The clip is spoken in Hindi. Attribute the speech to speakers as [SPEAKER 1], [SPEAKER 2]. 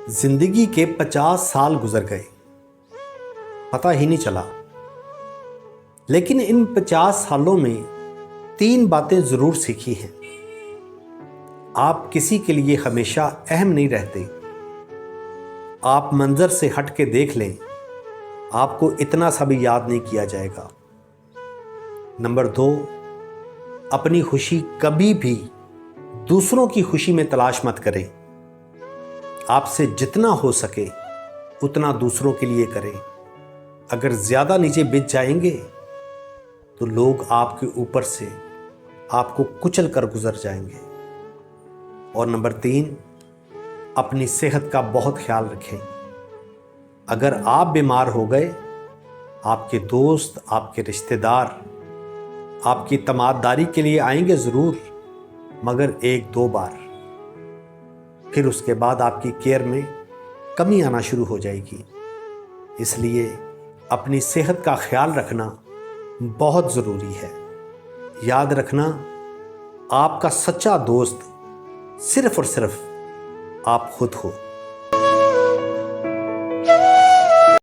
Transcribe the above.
[SPEAKER 1] जिंदगी के 50 साल गुजर गए, पता ही नहीं चला। लेकिन इन 50 सालों में 3 बातें जरूर सीखी हैं। आप किसी के लिए हमेशा अहम नहीं रहते। आप मंजर से हट के देख लें, आपको इतना सा भी याद नहीं किया जाएगा। नंबर 2, अपनी खुशी कभी भी दूसरों की खुशी में तलाश मत करें। आपसे जितना हो सके उतना दूसरों के लिए करें। अगर ज़्यादा नीचे बिछ जाएंगे तो लोग आपके ऊपर से आपको कुचल कर गुजर जाएंगे। और नंबर 3, अपनी सेहत का बहुत ख्याल रखें। अगर आप बीमार हो गए, आपके दोस्त, आपके रिश्तेदार आपकी तमाददारी के लिए आएंगे ज़रूर, मगर 1-2 बार। फिर उसके बाद आपकी केयर में कमी आना शुरू हो जाएगी। इसलिए अपनी सेहत का ख्याल रखना बहुत ज़रूरी है। याद रखना, आपका सच्चा दोस्त सिर्फ़ और सिर्फ आप खुद हो।